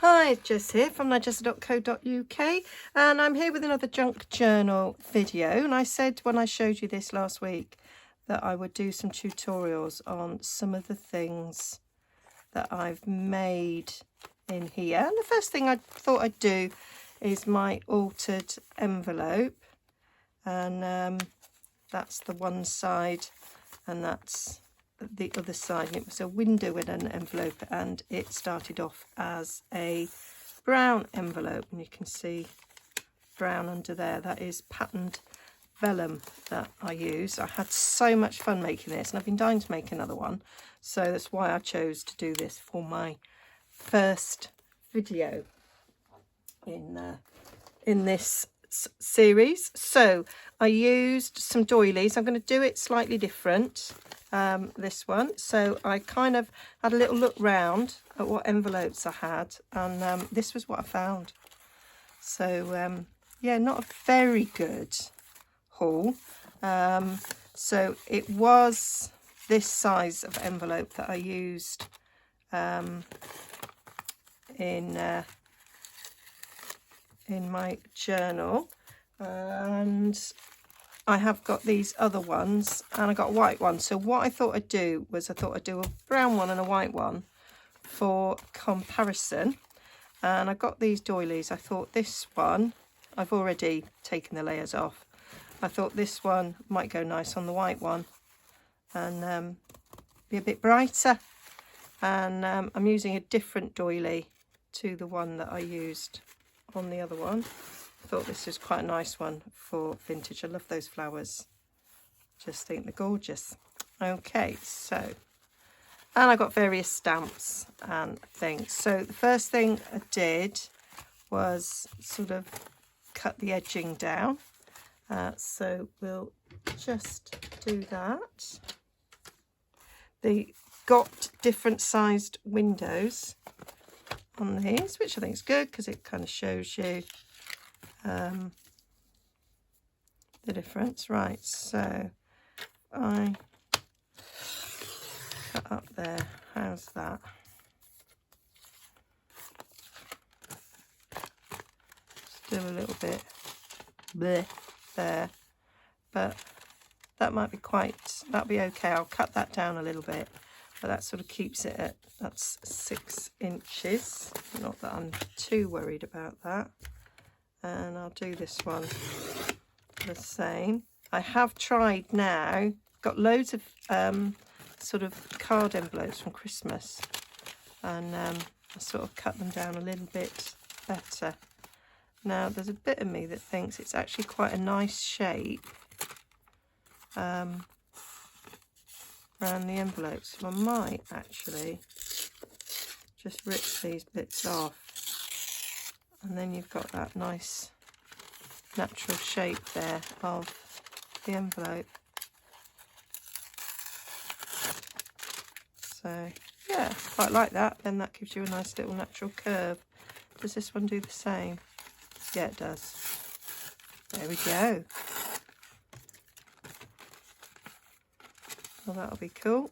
Hi, it's Jess here from nigezza.co.uk, and I'm here with another junk journal video. And I said when I showed you this last week that I would do some tutorials on some of the things that I've made in here. And the first thing I thought I'd do is my altered envelope, and that's the one side and that's the other side. And it was a window in an envelope, and it started off as a brown envelope, and you can see brown under there. That is patterned vellum that I use. I had so much fun making this, and I've been dying to make another one, so that's why I chose to do this for my first video in this series. So I used some doilies. I'm going to do it slightly different, this one. So I kind of had a little look round at what envelopes I had, and this was what I found. So yeah, not a very good haul. So it was this size of envelope that I used in my journal, and I have got these other ones, and I got a white one. So what I thought I'd do was I thought I'd do a brown one and a white one for comparison. And I got these doilies. I thought this one, I've already taken the layers off. I thought this one might go nice on the white one and be a bit brighter. And I'm using a different doily to the one that I used on the other one. I thought this was quite a nice one for vintage. I love those flowers. Just think they're gorgeous. Okay, so, and I got various stamps and things. So the first thing I did was sort of cut the edging down. So we'll just do that. They got different sized windows on these, which I think is good because it kind of shows you the difference. Right, so I cut up there. How's that? Still a little bit bleh there, but that might be that'll be okay. I'll cut that down a little bit, but that sort of keeps it at, that's 6 inches. Not that I'm too worried about that. And I'll do this one the same. I have tried now, got loads of sort of card envelopes from Christmas, and I sort of cut them down a little bit better. Now there's a bit of me that thinks it's actually quite a nice shape around the envelopes, so I might actually just rip these bits off, and then you've got that nice natural shape there of the envelope. So yeah, quite like that. Then that gives you a nice little natural curve. Does this one do the same? Yeah, it does. There we go. Well, that'll be cool.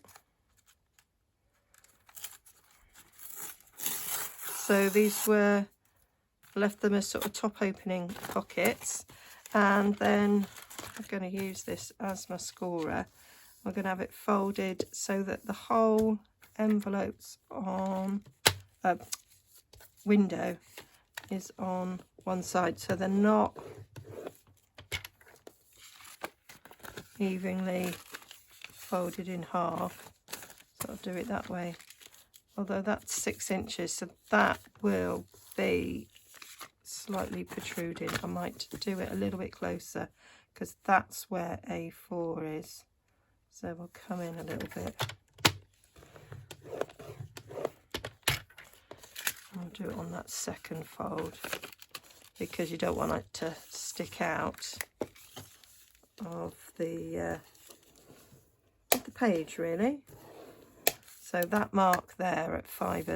So these were, I left them as sort of top opening pockets, and then I'm going to use this as my scorer. I'm going to have it folded so that the whole envelope's on, window is on one side, so they're not evenly folded in half. So I'll do it that way. Although that's 6 inches, so that will be slightly protruding. I might do it a little bit closer because that's where A4 is. So we'll come in a little bit. I'll do it on that second fold because you don't want it to stick out of the page, really. So that mark there at 5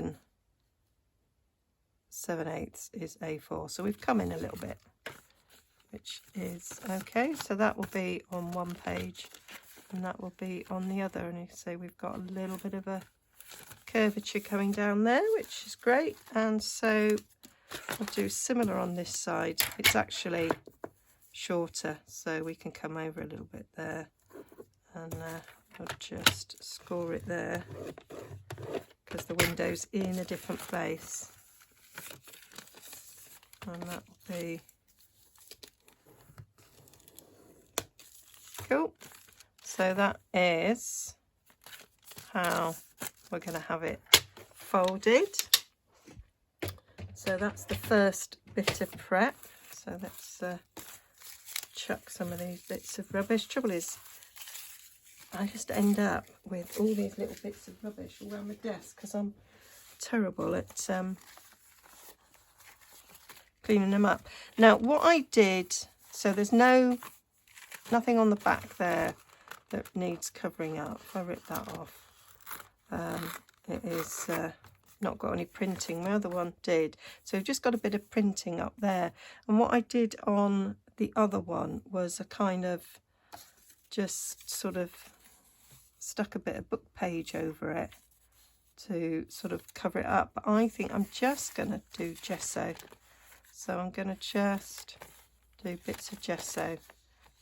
7/8 is A4. So we've come in a little bit, which is okay. So that will be on one page and that will be on the other. And you say we've got a little bit of a curvature coming down there, which is great. And so I'll do similar on this side. It's actually shorter, so we can come over a little bit there, and I'll just score it there because the window's in a different place, and that will be cool. So that is how we're going to have it folded. So that's the first bit of prep. So let's chuck some of these bits of rubbish. Trouble is, I just end up with all these little bits of rubbish all around my desk because I'm terrible at cleaning them up. Now what I did, so there's nothing on the back there that needs covering up. If I rip that off, it is not got any printing. My other one did, so I've just got a bit of printing up there. And what I did on the other one was a kind of just sort of stuck a bit of book page over it to sort of cover it up. But I think I'm just going to do gesso, so I'm going to just do bits of gesso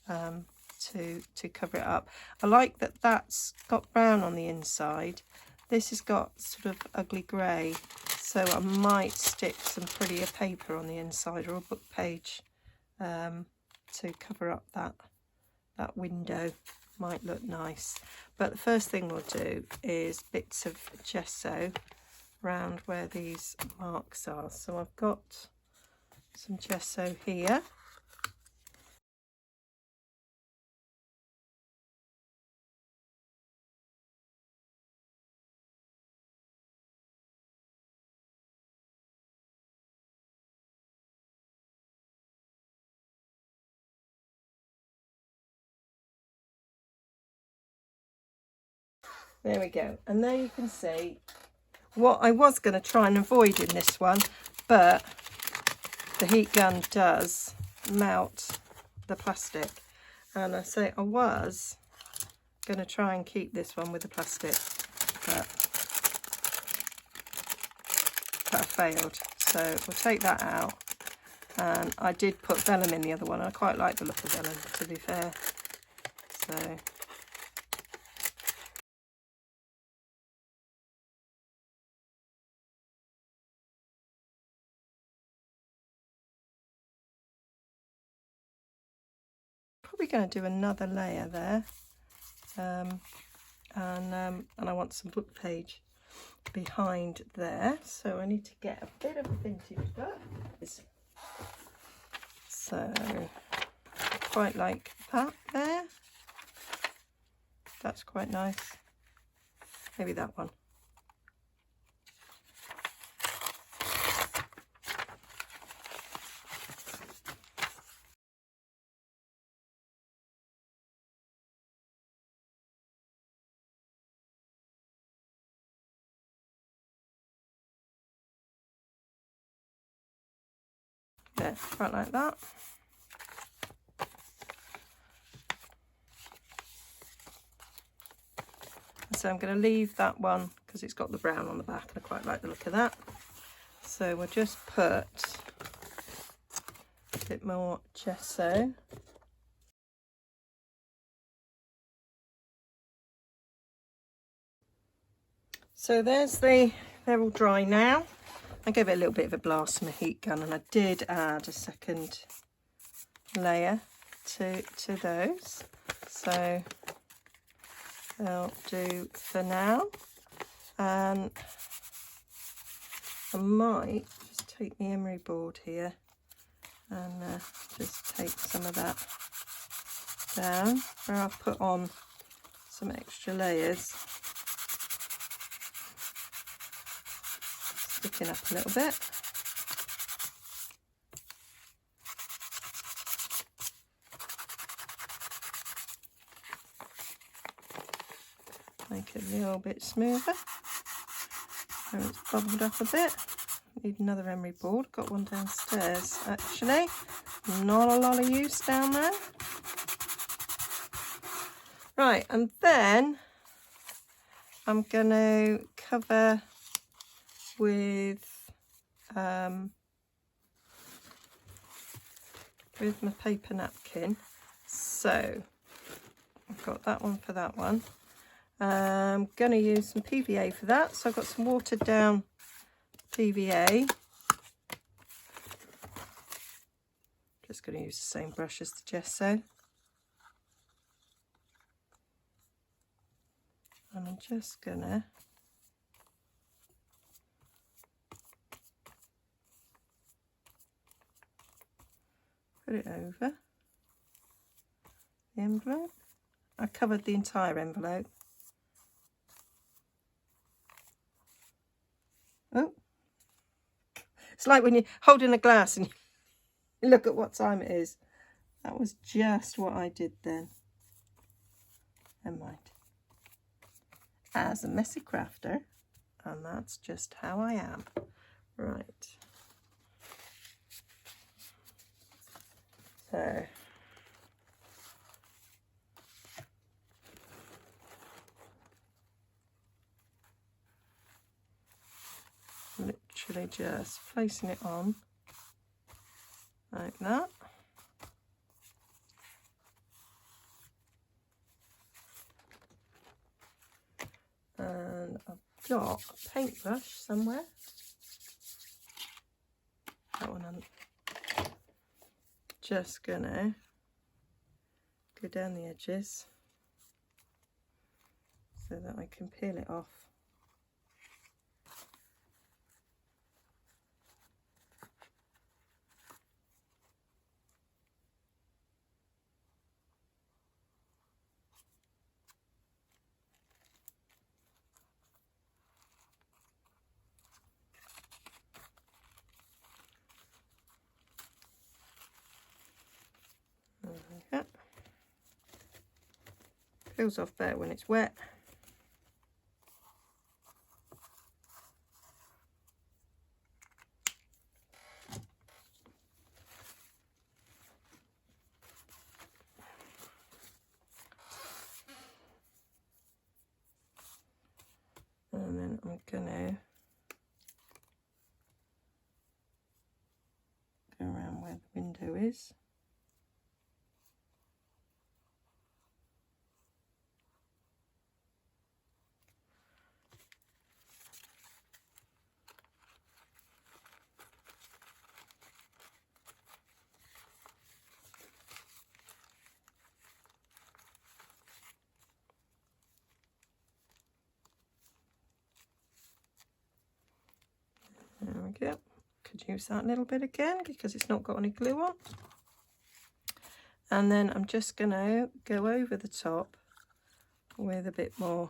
to cover it up. I like that that's got brown on the inside. This has got sort of ugly grey, so I might stick some prettier paper on the inside or a book page to cover up that window. Might look nice. But the first thing we'll do is bits of gesso around where these marks are. So I've got some gesso here. There we go. And there you can see what I was going to try and avoid in this one, but the heat gun does melt the plastic. And I say I was going to try and keep this one with the plastic, but I failed. So we'll take that out. And I did put vellum in the other one. I quite like the look of vellum, to be fair. So probably going to do another layer there, and I want some book page behind there, so I need to get a bit of a vintage book. So quite like that there. That's quite nice. Maybe that one. Yeah, quite like that. So I'm going to leave that one because it's got the brown on the back and I quite like the look of that. So we'll just put a bit more gesso. So they're all dry now. I gave it a little bit of a blast from a heat gun, and I did add a second layer to those. So they'll do for now. And I might just take the emery board here and just take some of that down where I've put on some extra layers. Sticking up a little bit. Make it a little bit smoother. So it's bubbled up a bit. Need another emery board. Got one downstairs actually. Not a lot of use down there. Right, and then I'm going to cover with my paper napkin. So I've got that one for that one. I'm going to use some PVA for that. So I've got some watered down PVA. Just going to use the same brush as the gesso. And I'm just going to put it over the envelope. I covered the entire envelope. Oh, it's like when you're holding a glass and you look at what time it is. That was just what I did then. Never mind. As a messy crafter, and that's just how I am. Right. So literally just placing it on like that. And I've got a paintbrush somewhere. That one I'm just gonna go down the edges so that I can peel it off. Like that. Peels off better when it's wet. And then I'm gonna go around where the window is. There we go. Could use that little bit again because it's not got any glue on. And then I'm just going to go over the top with a bit more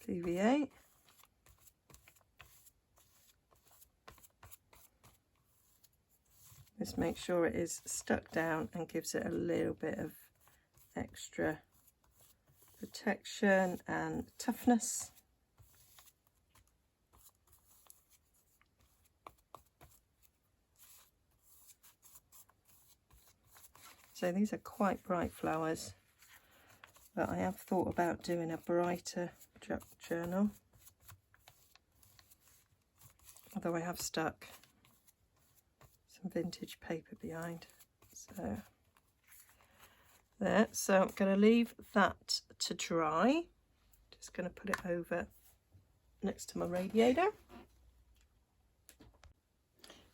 PVA. Just make sure it is stuck down and gives it a little bit of extra protection and toughness. So these are quite bright flowers, but I have thought about doing a brighter journal, although I have stuck some vintage paper behind. So there, so I'm going to leave that to dry. Just going to put it over next to my radiator.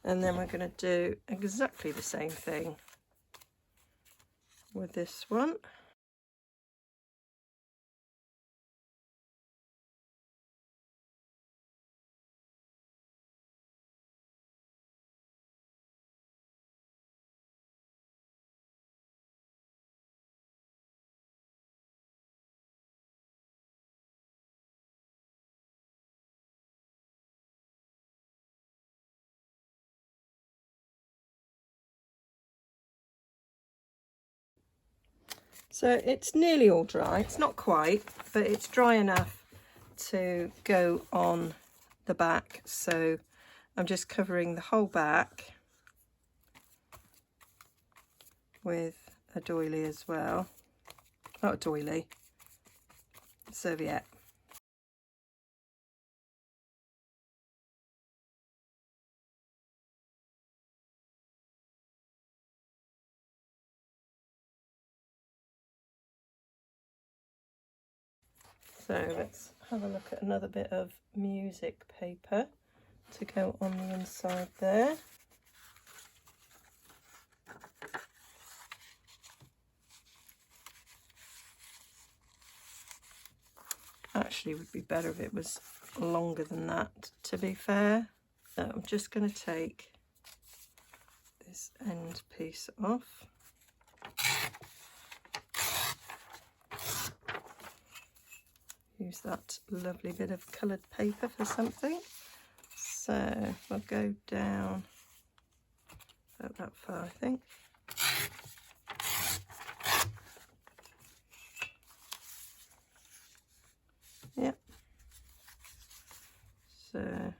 And then we're going to do exactly the same thing with this one. So it's nearly all dry. It's not quite, but it's dry enough to go on the back. So I'm just covering the whole back with a doily as well. Not a doily, a serviette. So let's have a look at another bit of music paper to go on the inside there. Actually, it would be better if it was longer than that, to be fair. So I'm just going to take this end piece off. Use that lovely bit of coloured paper for something. So I'll go down about that far, I think. Yep. So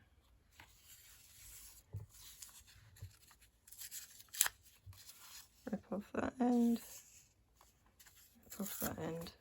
rip off that end, rip off that end.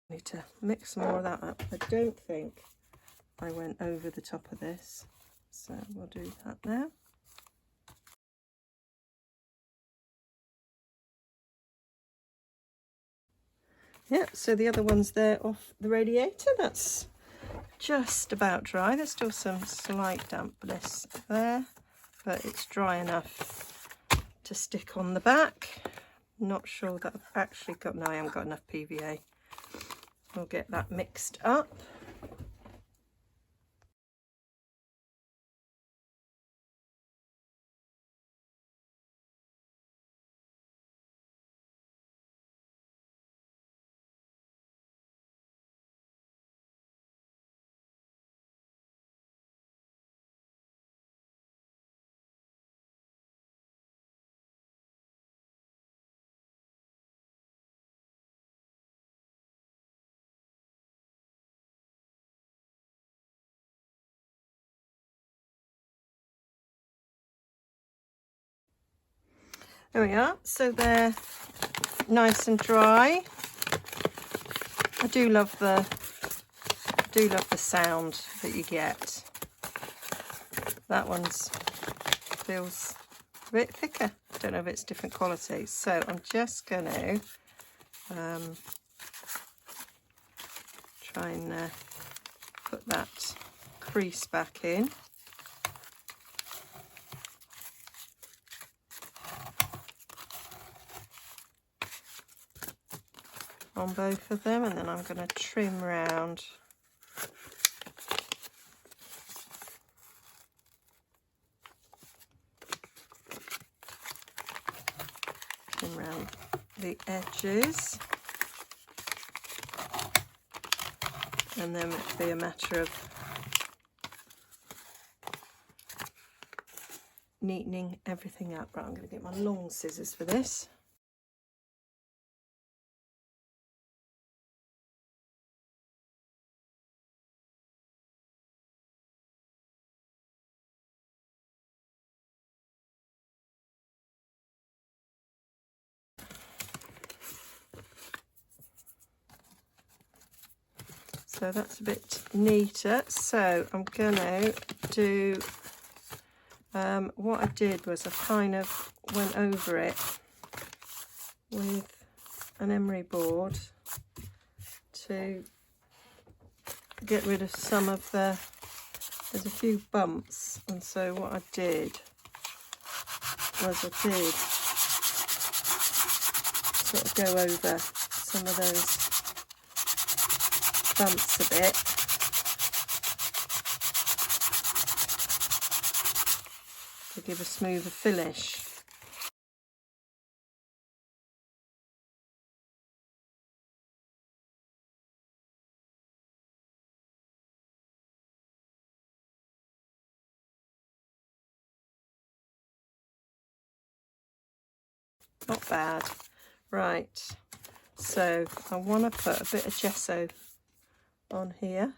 Need to mix more of that up. I don't think I went over the top of this, so we'll do that now. Yeah, so the other one's there off the radiator. That's just about dry. There's still some slight dampness there, but it's dry enough to stick on the back. Not sure that I've actually got, no, I haven't got enough PVA. We'll get that mixed up. There we are. So they're nice and dry. I do love the sound that you get. That one's feels a bit thicker. I don't know if it's different qualities. So I'm just going to try and put that crease back in. On both of them, and then I'm going to trim round the edges, and then it'll be a matter of neatening everything up. Right, I'm going to get my long scissors for this. So that's a bit neater. So I'm going to do, what I did was I kind of went over it with an emery board to get rid of some of the, there's a few bumps, and so what I did was I did sort of go over some of those bumps a bit, to give a smoother finish. Not bad. Right, so I want to put a bit of gesso on here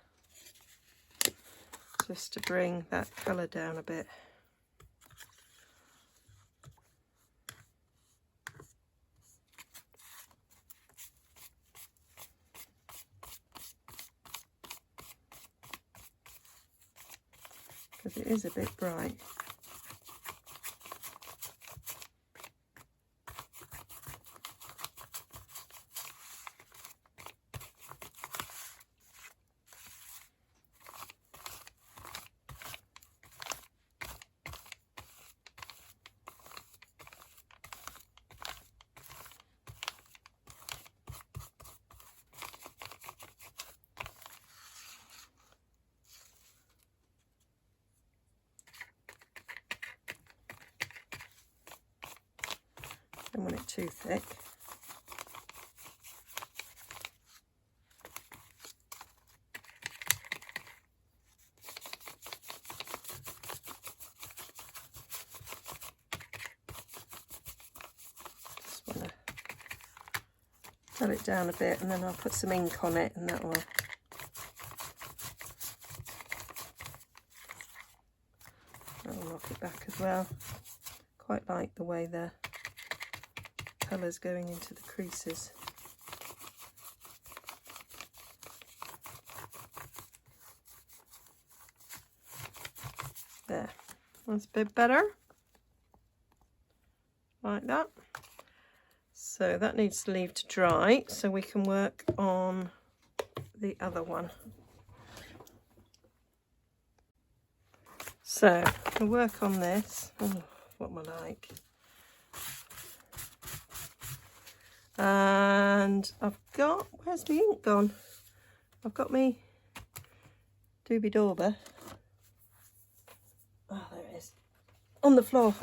just to bring that colour down a bit. because it is a bit bright. Don't want it too thick. Just want to dull it down a bit, and then I'll put some ink on it, and that will knock it back as well. Quite like the way the colours going into the creases. There, that's a bit better, like that. So that needs to leave to dry so we can work on the other one. So we'll work on this. Oh, what am I like? And I've got, where's the ink gone? I've got me doobie dauber. Oh, there it is. On the floor.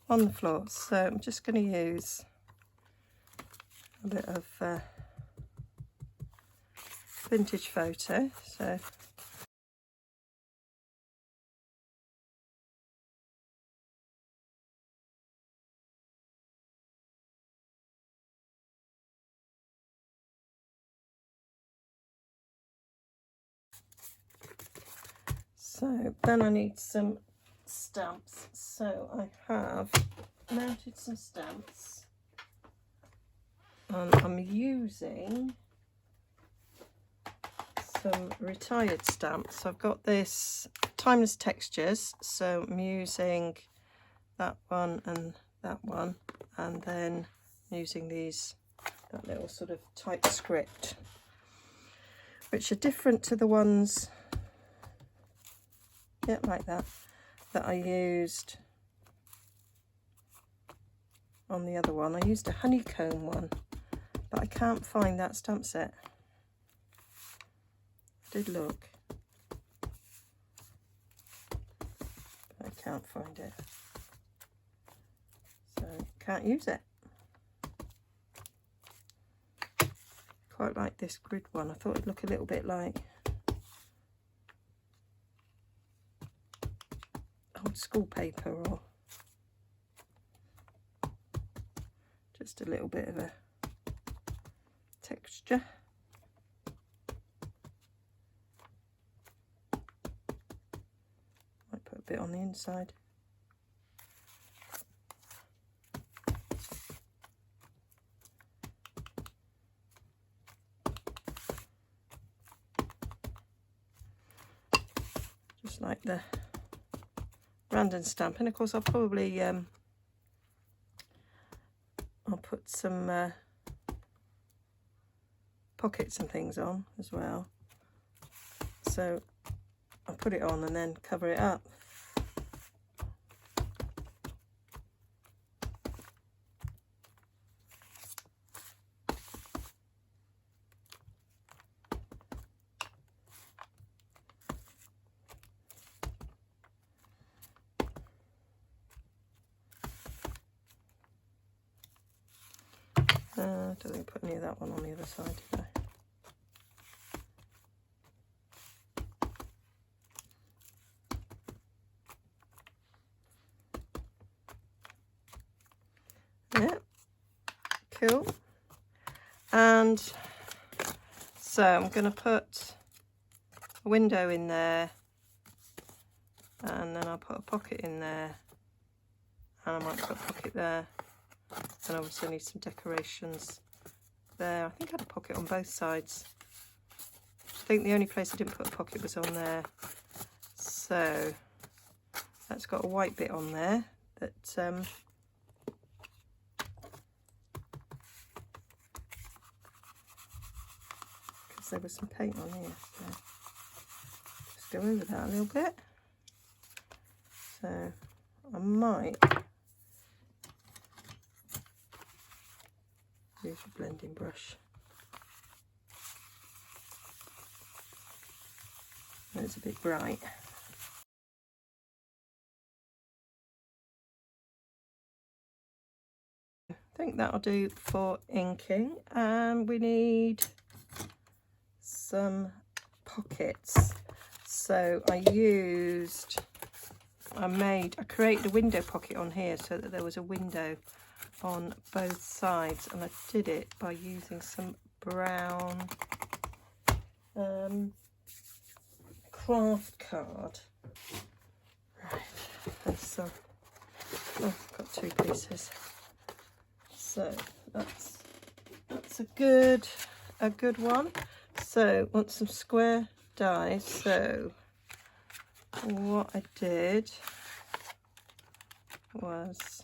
On the floor. So I'm just going to use a bit of vintage photo. So then I need some stamps. So I have mounted some stamps. And I'm using some retired stamps. So I've got this Timeless Textures. So I'm using that one, and then using that little sort of typescript, which are different to the ones, yeah, like that I used on the other one. I used a honeycomb one, but I can't find that stamp set. I did look, but I can't find it, so can't use it. Quite like this grid one. I thought it'd look a little bit like old school paper, or just a little bit of a texture. Might put a bit on the inside. Just like the random stamp, and of course I'll probably I'll put some pockets and things on as well, so I'll put it on and then cover it up. Don't think I put any of that one on the other side, did I? Yeah, cool. And so I'm going to put a window in there, and then I'll put a pocket in there, and I might put a pocket there, and obviously I need some decorations there. I think I had a pocket on both sides. I think the only place I didn't put a pocket was on there. So That's got a white bit on there that because there was some paint on here. So just go over that a little bit. So I might use a blending brush. It's a bit bright. I think that'll do for inking, and we need some pockets. So I created a window pocket on here so that there was a window on both sides, and I did it by using some brown craft card. Right, there's some. Oh, I've got 2 pieces. So that's a good one. So want some square dies. So what I did was,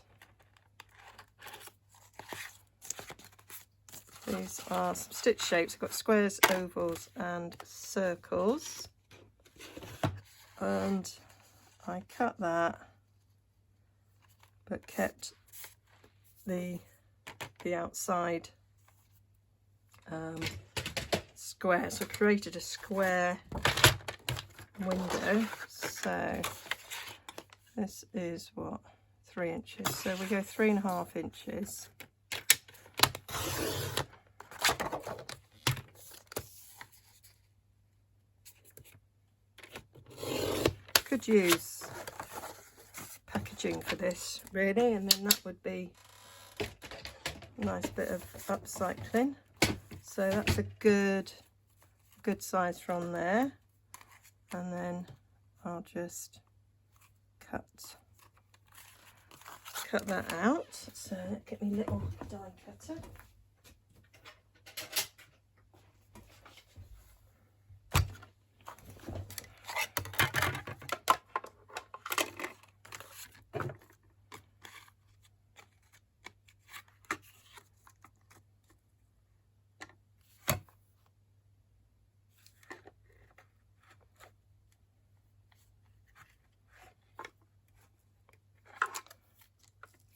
these are some stitch shapes. I've got squares, ovals and circles, and I cut that but kept the outside square. So I created a square window. So this is what, 3 inches. So we go 3.5 inches. Could use packaging for this really, and then that would be a nice bit of upcycling. So that's a good size from there, and then I'll just cut that out. So get me little die cutter.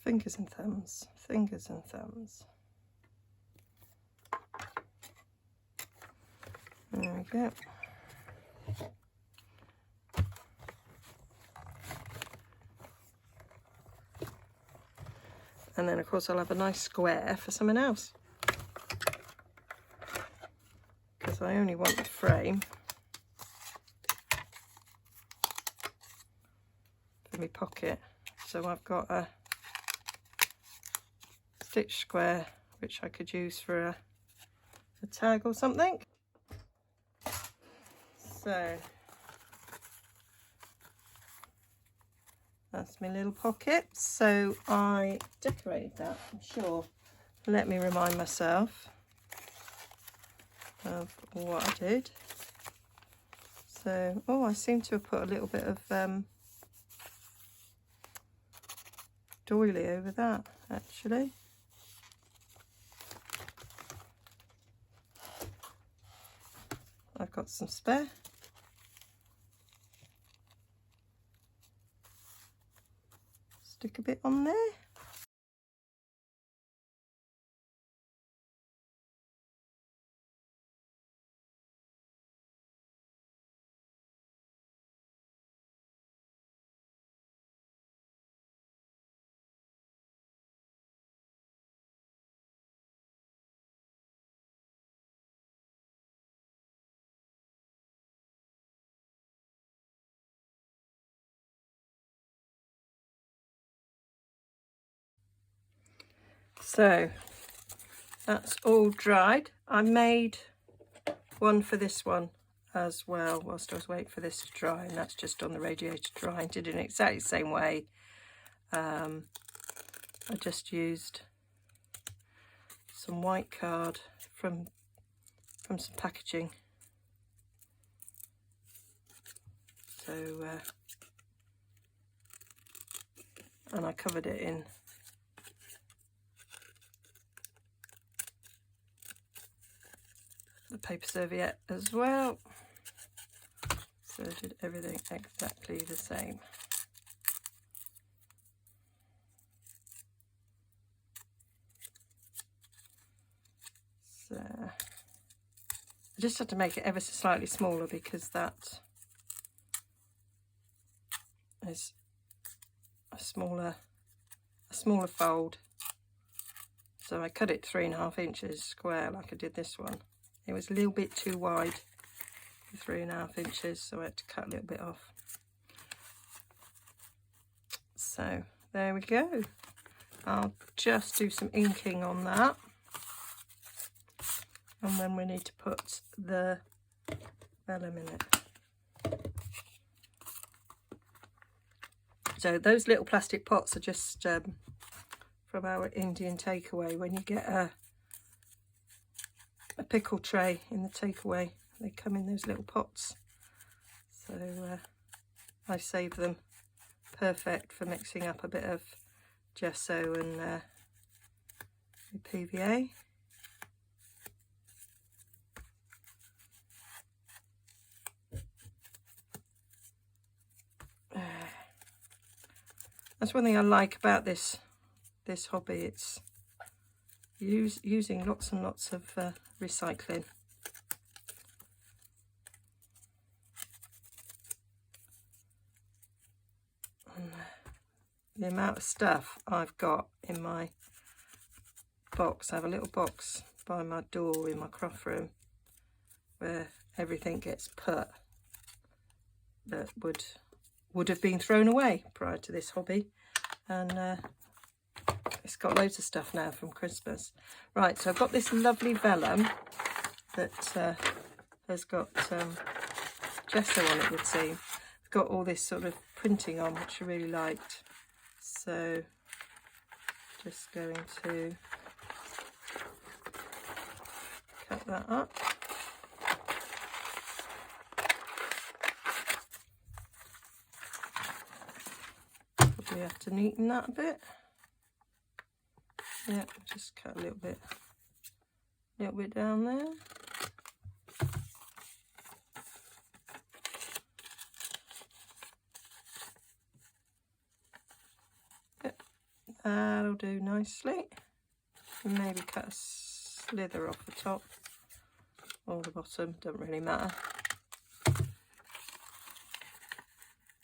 Fingers and thumbs, fingers and thumbs. There we go. And then of course I'll have a nice square for someone else, because I only want the frame for my pocket. So I've got a stitch square which I could use for a tag or something. So that's my little pocket. So I decorated that, I'm sure. Let me remind myself of what I did. So, oh, I seem to have put a little bit of doily over that actually. I've got some spare. Stick a bit on there. So that's all dried. I made one for this one as well whilst I was waiting for this to dry, and that's just on the radiator drying. Did it in exactly the same way. I just used some white card from some packaging. So and I covered it in the paper serviette as well, so I did everything exactly the same. So I just had to make it ever so slightly smaller because that is a smaller fold. So I cut it 3.5 inches square like I did this one. It was a little bit too wide for 3.5 inches, so I had to cut a little bit off. So there we go. I'll just do some inking on that, and then we need to put the vellum in it. So those little plastic pots are just from our Indian takeaway. When you get a pickle tray in the takeaway, they come in those little pots. So I save them. Perfect for mixing up a bit of gesso and PVA. That's one thing I like about this hobby. It's using lots and lots of recycling. And the amount of stuff I've got in my box. I have a little box by my door in my craft room where everything gets put that would have been thrown away prior to this hobby, and it's got loads of stuff now from Christmas. Right, so I've got this lovely vellum that has got gesso on it, would seem. It's got all this sort of printing on, which I really liked. So just going to cut that up. Probably have to neaten that a bit. Yeah, just cut a little bit down there. Yep, that'll do nicely. And maybe cut a slither off the top or the bottom, doesn't really matter.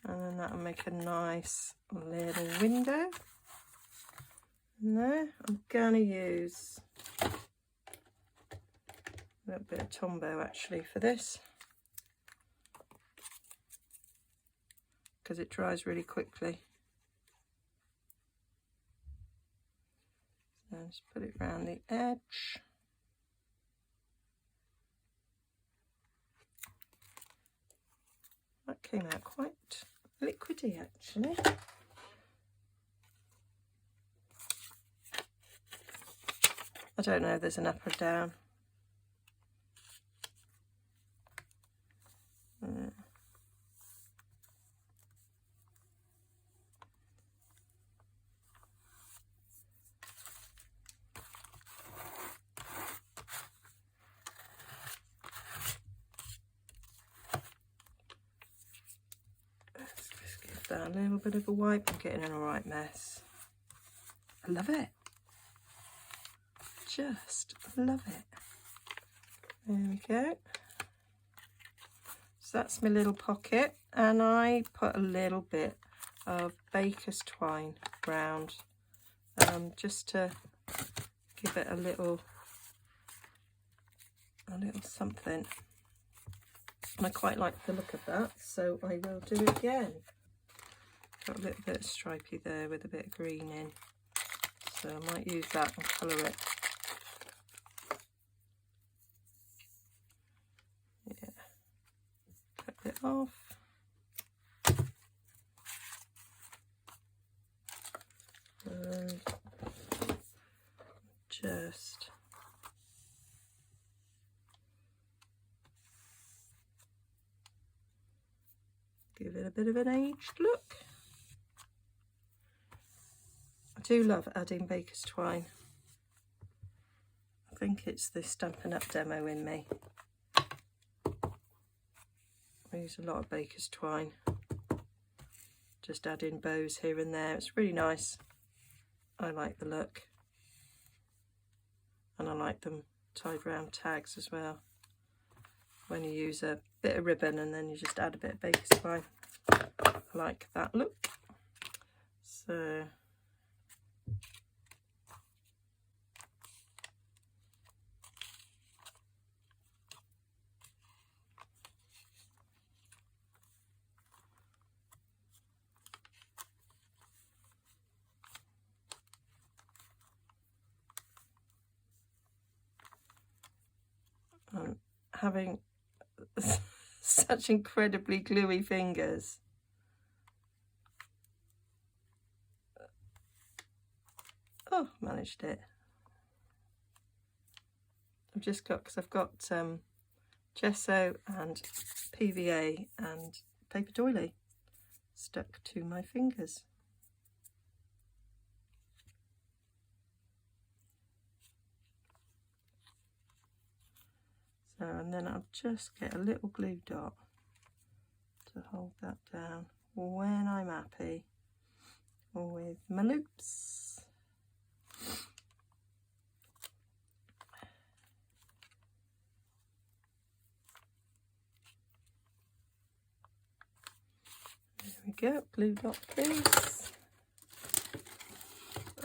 And then that'll make a nice little window. And there, I'm going to use a little bit of Tombow actually for this, because it dries really quickly. So just put it around the edge. That came out quite liquidy actually. I don't know if there's an up or down. Let's just give that a little bit of a wipe. I'm getting an alright mess. I love it. Just love it. There we go. So that's my little pocket, and I put a little bit of baker's twine round, just to give it a little something. And I quite like the look of that, so I will do it again. Got a little bit of stripey there with a bit of green in, so I might use that and colour it. Yeah, cut it off. And just give it a bit of an aged look. do love adding baker's twine. I think it's the Stampin' Up demo in me. I use a lot of baker's twine. Just add in bows here and there. It's really nice. I like the look. And I like them tied round tags as well. When you use a bit of ribbon and then you just add a bit of baker's twine. I like that look. So having such incredibly gluey fingers. Oh, managed it. I've just got, because I've got gesso and PVA and paper doily stuck to my fingers. So, and then I'll just get a little glue dot to hold that down when I'm happy with my loops. There we go, glue dot please.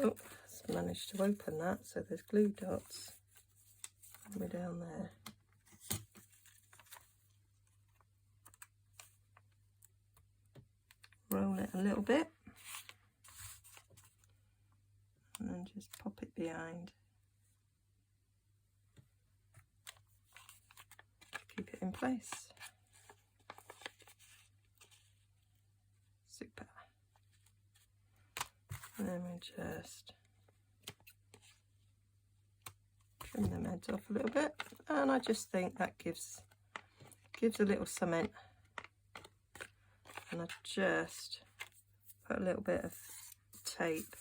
Oh, it's managed to open that, so there's glue dots all the way down there. Roll it a little bit and then just pop it behind. Keep it in place. Super. And then we just trim them heads off a little bit, and I just think that gives a little something. And I just put a little bit of tape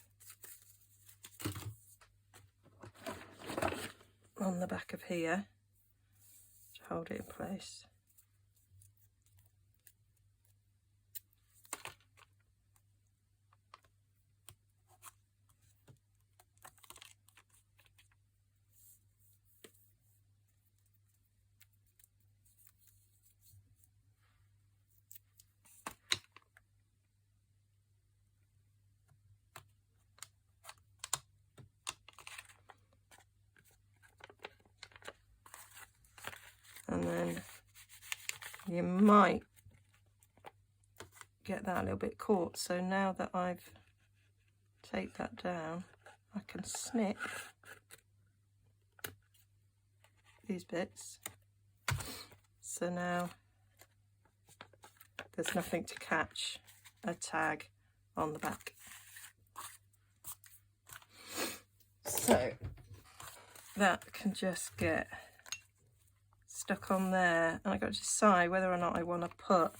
on the back of here to hold it in place. And then you might get that a little bit caught. So now that I've taped that down, I can snip these bits. So now there's nothing to catch a tag on the back. So that can just get stuck on there, and I've got to decide whether or not I want to put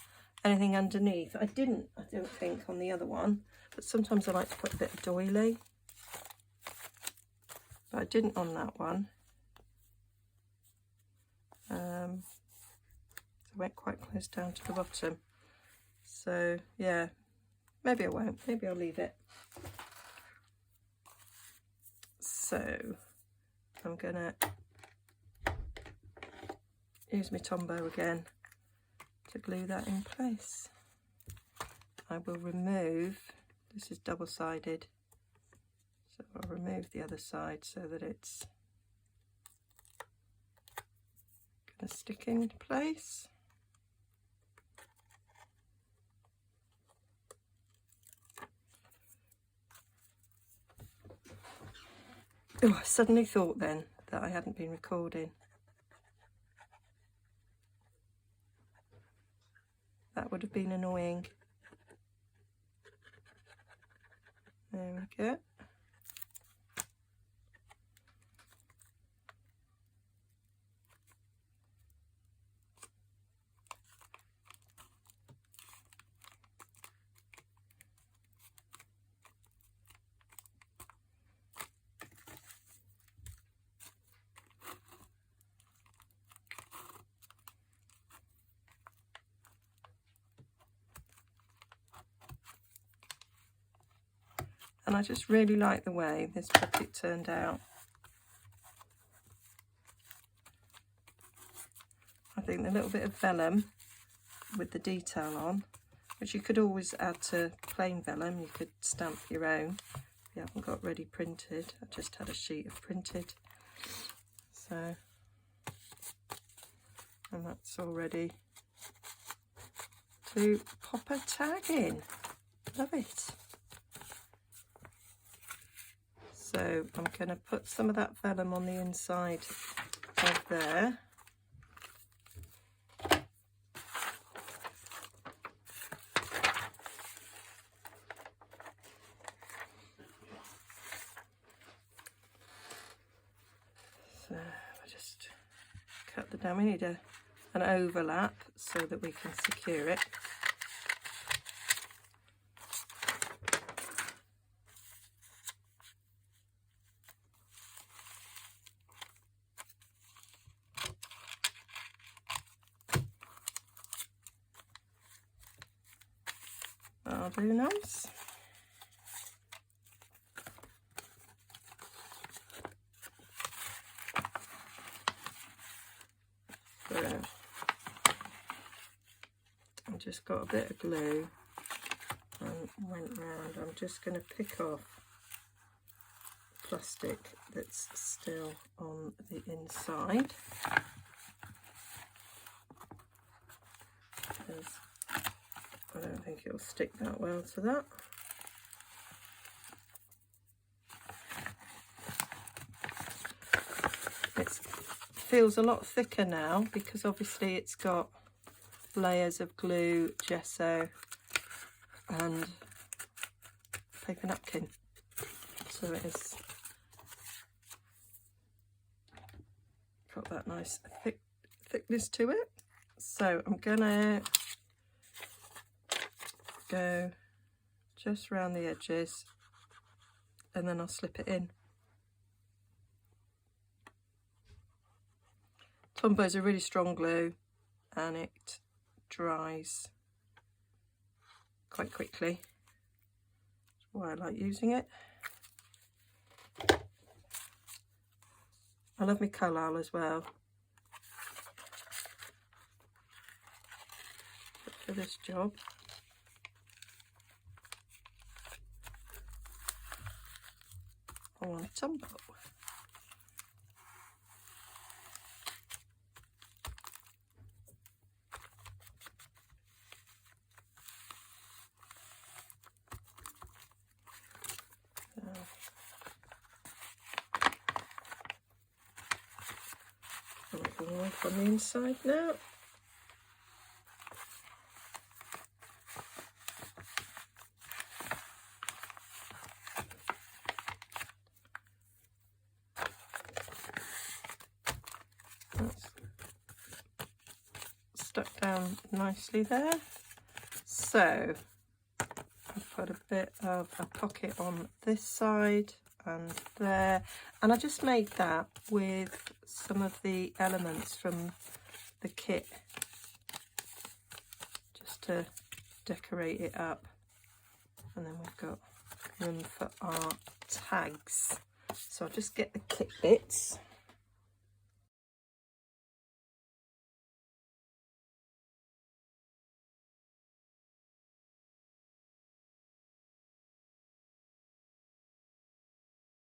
anything underneath. I don't think on the other one, but sometimes I like to put a bit of doily, but I didn't on that one. So I went quite close down to the bottom, so yeah, maybe I won't, maybe I'll leave it. So I'm gonna use my Tombow again to glue that in place. I will remove, this is double-sided, so I'll remove the other side so that it's going to stick in place. Oh, I suddenly thought then that I hadn't been recording. That would have been annoying. There we go. And I just really like the way this pocket turned out. I think the little bit of vellum with the detail on, which you could always add to plain vellum, you could stamp your own. You haven't got ready printed, I just had a sheet of printed. So, and that's all ready to pop a tag in. Love it. So I'm going to put some of that vellum on the inside of there. So I just cut the down. We need an overlap so that we can secure it. That'll do nice. So I just got a bit of glue and went round. I'm just going to pick off plastic that's still on the inside, because I don't think it'll stick that well to that. It feels a lot thicker now because obviously it's got layers of glue, gesso and paper napkin. So it has got that nice thickness to it. So I'm gonna go just around the edges and then I'll slip it in. Tombow is a really strong glue and it dries quite quickly. That's why I like using it. I love my collal as well. But for this job, I want a Tombow. On the inside now. That's stuck down nicely there. So I've put a bit of a pocket on this side and there, and I just made that with some of the elements from the kit just to decorate it up. And then we've got room for our tags, so I'll just get the kit bits.